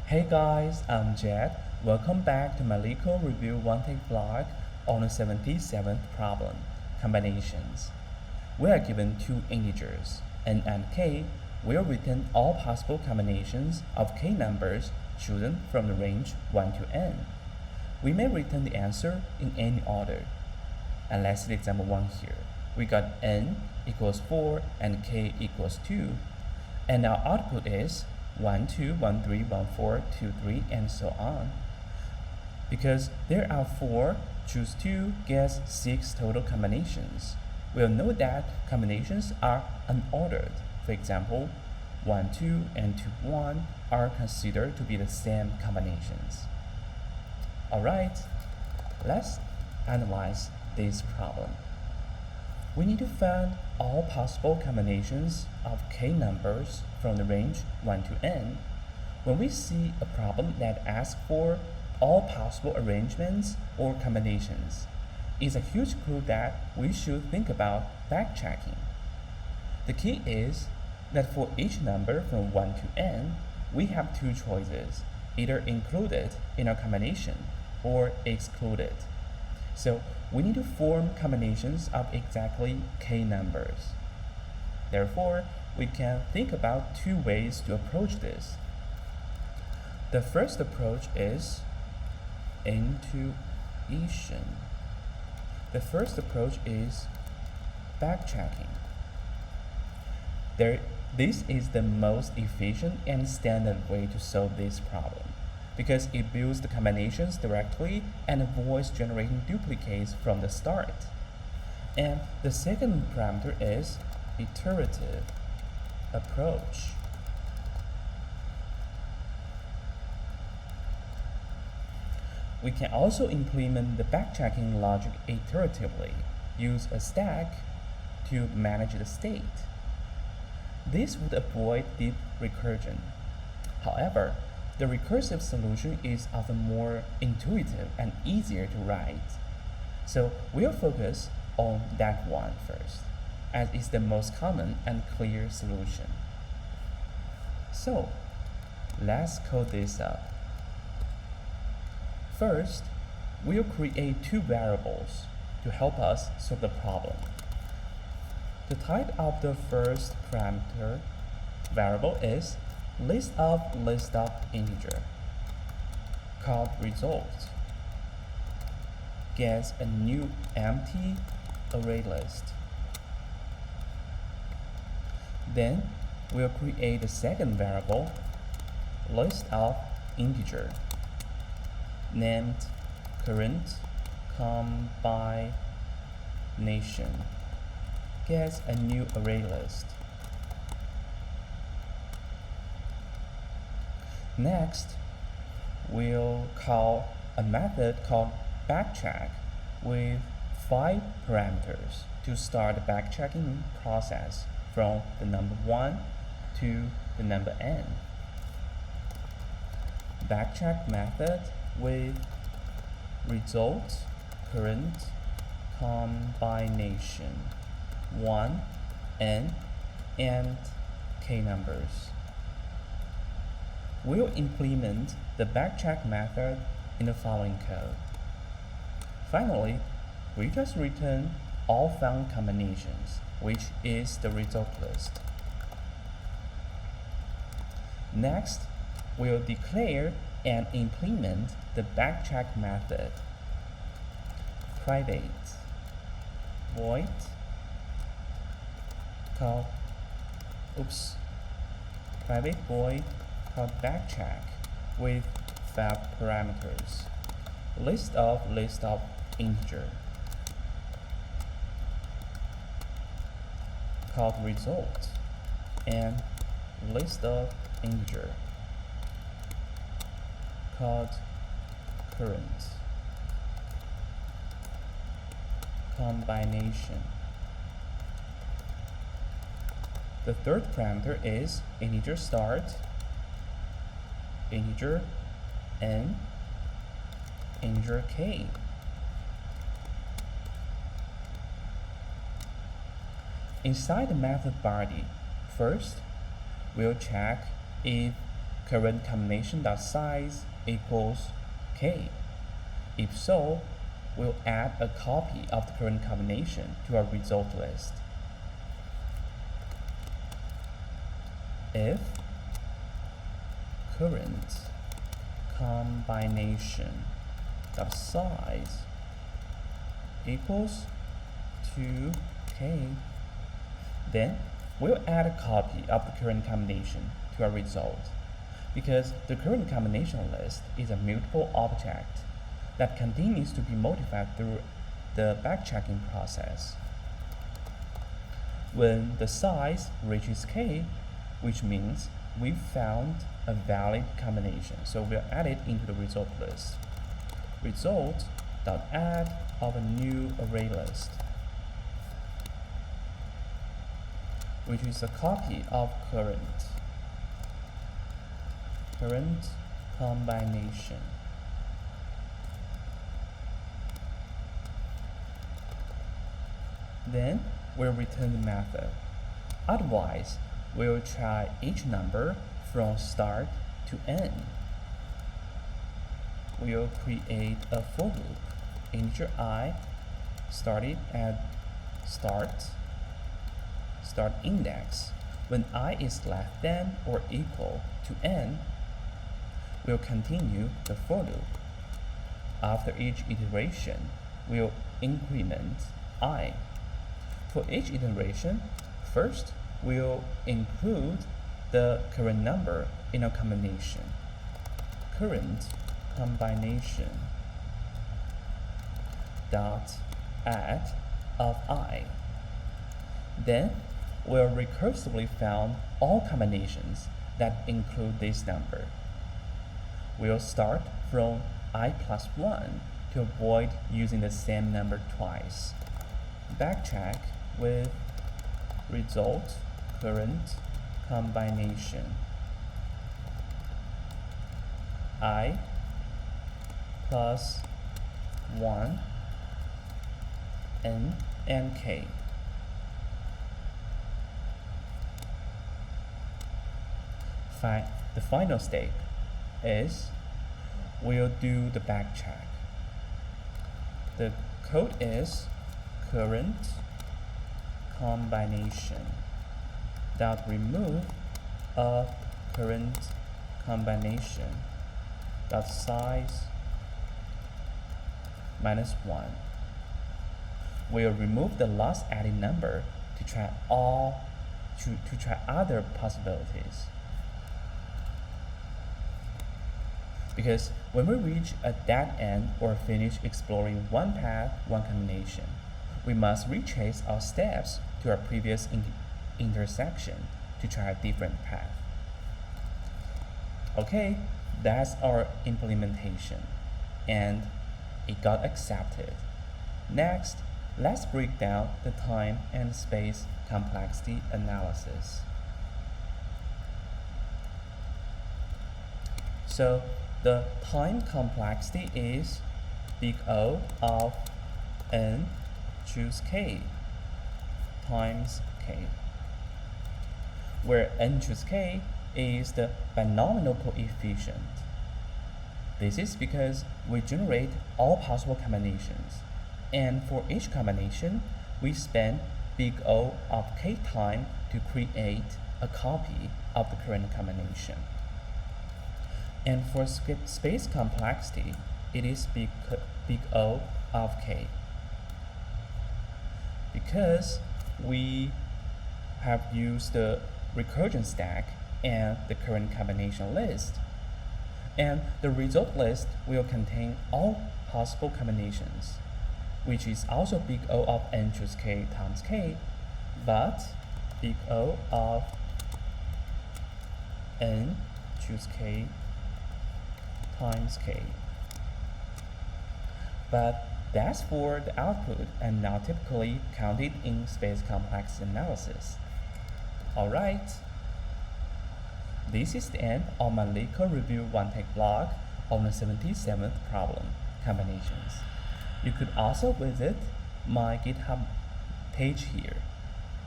Hey guys, I'm Jed. Welcome back to my LeetCode Review One Take blog on the 77th problem, combinations. We are given two integers, n and k. We'll return all possible combinations of k numbers chosen from the range 1 to n. We may return the answer in any order. And let's see example 1 here. We got n equals 4 and k equals 2. And our output is 1, 2, 1, 3, 1, 4, 2, 3, and so on. Because there are 4, choose 2 gets 6 total combinations. We'll know that combinations are unordered. For example, 1, 2, and 2, 1 are considered to be the same combinations. Alright, let's analyze this problem. We need to find all possible combinations of k numbers from the range 1 to n. When we see a problem that asks for all possible arrangements or combinations, it's a huge clue that we should think about backtracking. The key is that for each number from 1 to n, we have two choices, either included in our combination or excluded. So we need to form combinations of exactly k numbers. Therefore, we can think about two ways to approach this. The first approach is intuition. The first approach is backtracking. This is the most efficient and standard way to solve this problem, because it builds the combinations directly and avoids generating duplicates from the start. And the second parameter is iterative approach. We can also implement the backtracking logic iteratively, use a stack to manage the state. This would avoid deep recursion. However, the recursive solution is often more intuitive and easier to write. So we'll focus on that one first, as it's the most common and clear solution. So let's code this up. First, we'll create two variables to help us solve the problem. The type of the first parameter variable is list of integer, called result, gets a new empty array list. Then we'll create a second variable, list of integer, named current combination, gets a new array list. Next, we'll call a method called backtrack with 5 parameters to start the backtracking process from the number 1 to the number n. Backtrack method with result current combination 1, n, and k numbers. We'll implement the backtrack method in the following code. Finally, we just return all found combinations, which is the result list. Next, we'll declare and implement the backtrack method. Private void called backtrack with 5 parameters. List of integer, called result, and list of integer, called current combination. The third parameter is integer start, integer n, integer k. Inside the method body, first, we'll check if current combination.size equals k? If so, we'll add a copy of the current combination to our result list. If current combination of size equals to k, then we'll add a copy of the current combination to our result, because the current combination list is a mutable object that continues to be modified through the backchecking process. When the size reaches k, which means we found a valid combination, so we'll add it into the result list. Result.add of a new array list, which is a copy of current combination. Then we'll return the method. Otherwise, we'll try each number from start to end. We'll create a for loop. Integer I started at start index. When I is less than or equal to n, we'll continue the for loop. After each iteration, we'll increment I. For each iteration, first we'll include the current number in a combination. Current combination dot add of I. Then we'll recursively found all combinations that include this number. We'll start from I plus 1 to avoid using the same number twice. Backcheck with result current combination I plus 1 n and k. The final step is we'll do the backcheck. The code is current combination dot remove a current combination dot size -1. We'll remove the last added number to try other possibilities. Because when we reach a dead end or finish exploring one path, one combination, we must retrace our steps to our previous intersection to try a different path. Okay, that's our implementation, and it got accepted. Next, let's break down the time and space complexity analysis. So the time complexity is big O of n choose k times k, where n choose k is the binomial coefficient. This is because we generate all possible combinations, and for each combination, we spend big O of k time to create a copy of the current combination. And for space complexity, it is big O of k. Because we have used the recursion stack and the current combination list, and the result list will contain all possible combinations, which is also big O of n choose k times k, but big O of n choose k times k. But that's for the output and not typically counted in space complexity analysis. Alright, this is the end of my LeetCode review one-take blog on the 77th problem, combinations. You could also visit my GitHub page here.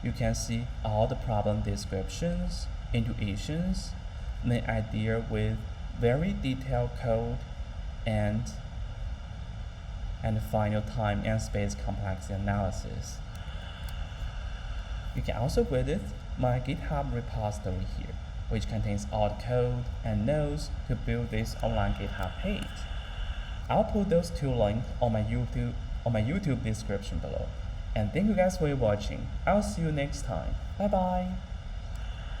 You can see all the problem descriptions, intuitions, then I deal with very detailed code and final time and space complexity analysis. You can also visit my GitHub repository here, which contains all the code and nodes to build this online GitHub page. I'll put those two links on my YouTube description below. And thank you guys for watching. I'll see you next time. Bye bye.